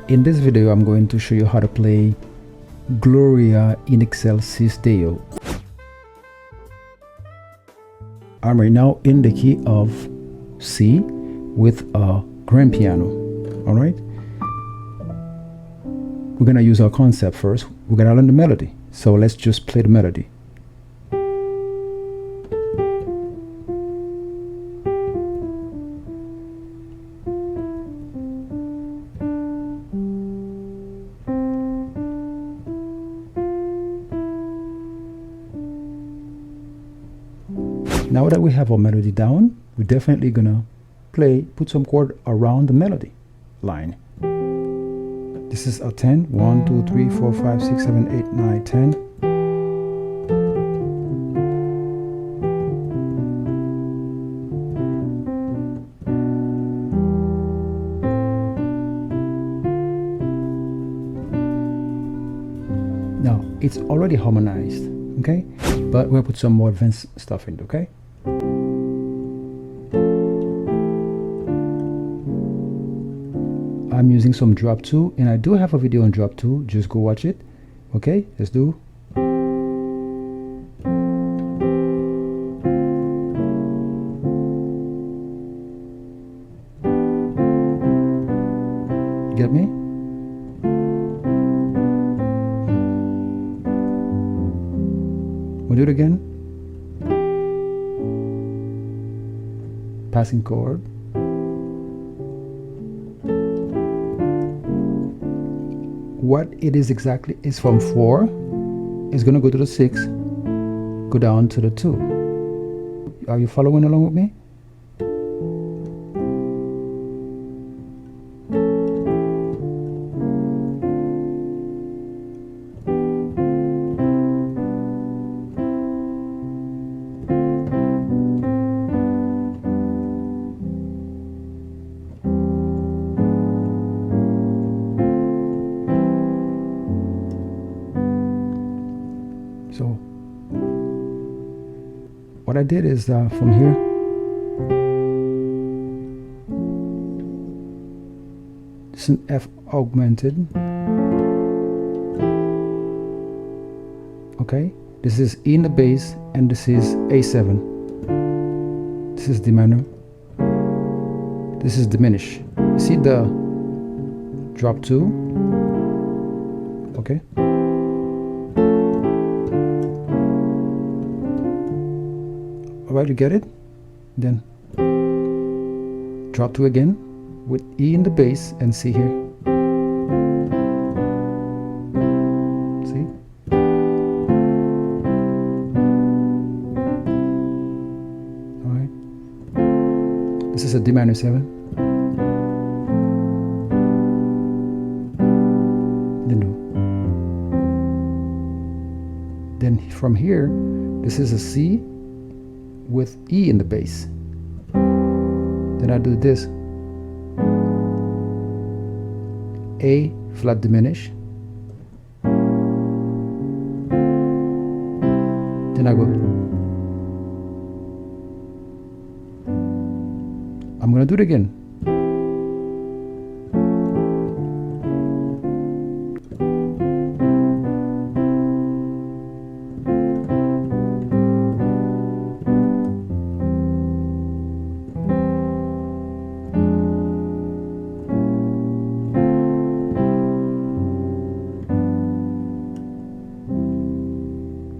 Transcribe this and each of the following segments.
In this video, I'm going to show you how to play Gloria in Excelsis Deo. I'm right now in the key of C with a grand piano. All right. We're gonna use our concept first. We're gonna learn the melody. So let's just play the melody. Now that we have our melody down, we're definitely gonna put some chord around the melody line. This is a 10. 1, 2, 3, 4, 5, 6, 7, 8, 9, 10. Now it's already harmonized, okay? But we'll put some more advanced stuff in, okay? I'm using some Drop-2, and I do have a video on Drop-2. Just go watch it. Okay, let's do. Get me? We'll do it again. Passing chord. What it is exactly is from 4, it's going to go to the 6, go down to the 2. Are you following along with me? So what I did is from here, it's an F augmented. Okay, this is E in the bass, and this is A7. This is D minor. This is diminished. You see the Drop-2? Okay. Alright, you get it? Then Drop-2 again with E in the bass and C here. See? Alright. This is a D minor 7. Then do. Then from here, this is a C with E in the bass. Then I do this. A flat diminished. Then I go. I'm gonna do it again.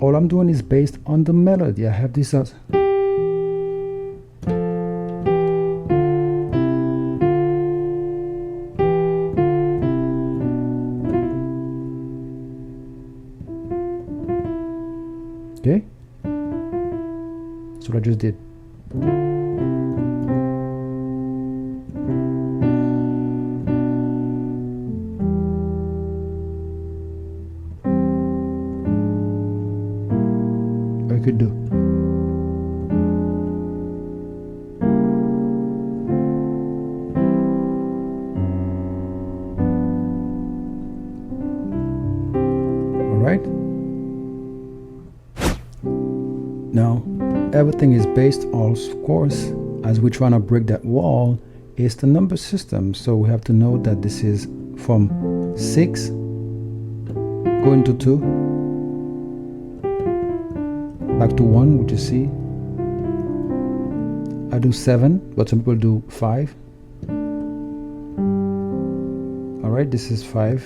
All I'm doing is based on the melody. I have this as okay. That's what I just did. Could do. All right. Now everything is based, of course, as we're trying to break that wall, is the number system. So we have to know that this is from 6 going to 2, back to 1, which is C. I do 7, but some people do 5. Alright, this is 5.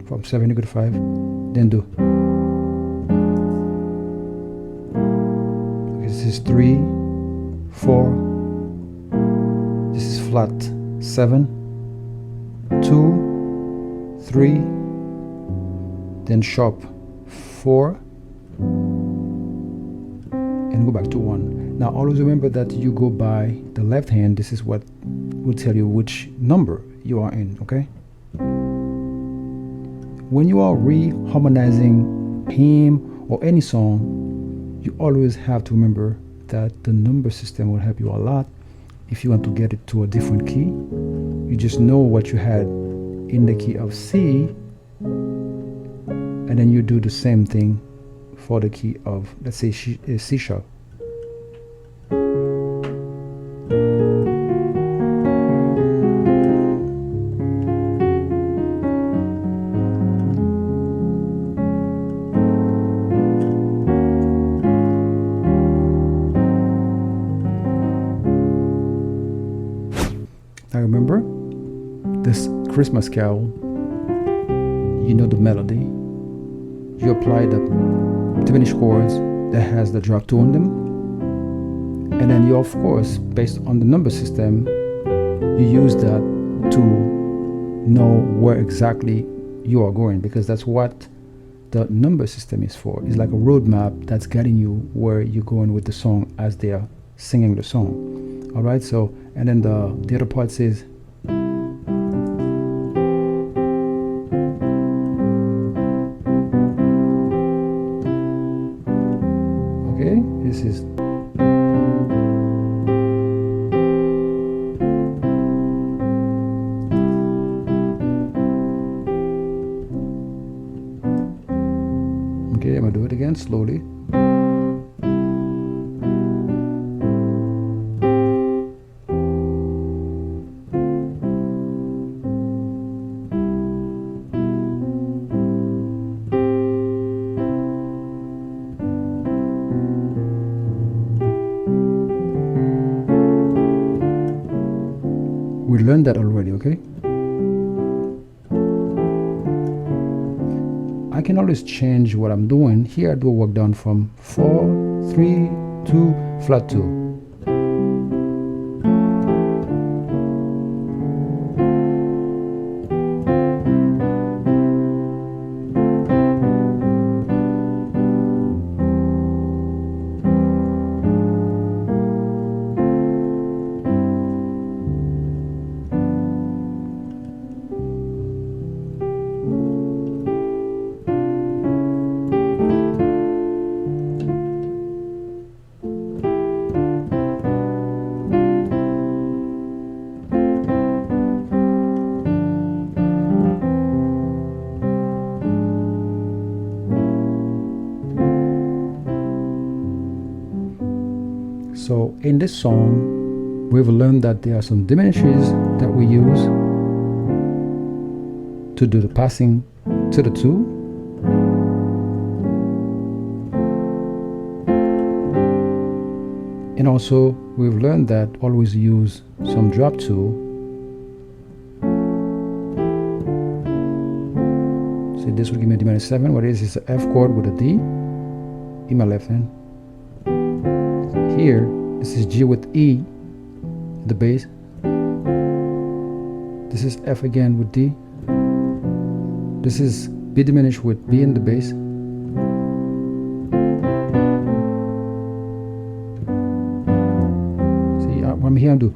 From 7 you go to 5. Then do. Okay, this is 3, 4. This is flat 7, 2, 3, then sharp 4, and go back to 1. Now always remember that you go by the left hand. This is what will tell you which number you are in, okay? When you are re-harmonizing hymn or any song, you always have to remember that the number system will help you a lot. If you want to get it to a different key, you just know what you had in the key of C, and then you do the same thing for the key of, let's say, C sharp. Now remember, this Christmas carol, you know the melody, you apply the diminished chords that has the drop-2 on them, and then you, of course, based on the number system, you use that to know where exactly you are going, because that's what the number system is for. It's like a roadmap that's guiding you where you're going with the song as they are singing the song. All right, so, and then the other part says, okay, this is, okay, I'm gonna do it again slowly. We learned that already, okay? I can always change what I'm doing. Here I do a work down from 4, 3, 2, flat 2. So in this song, we've learned that there are some diminishes that we use to do the passing to the 2. And also, we've learned that always use some drop-2. So this will give me a diminished 7. What it is an F chord with a D in my left hand. Here, this is G with E, the bass. This is F again with D. This is B diminished with B in the bass. See, I'm here and do.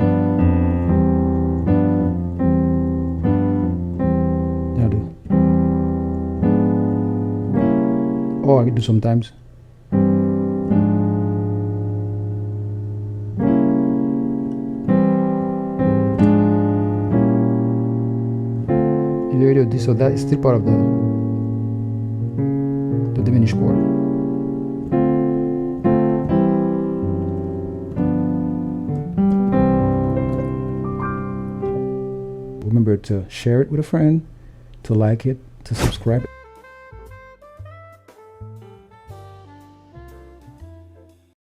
Then I do. Or I can do sometimes. So that is still part of the diminished chord. remember to share it with a friend, to like it, to subscribe.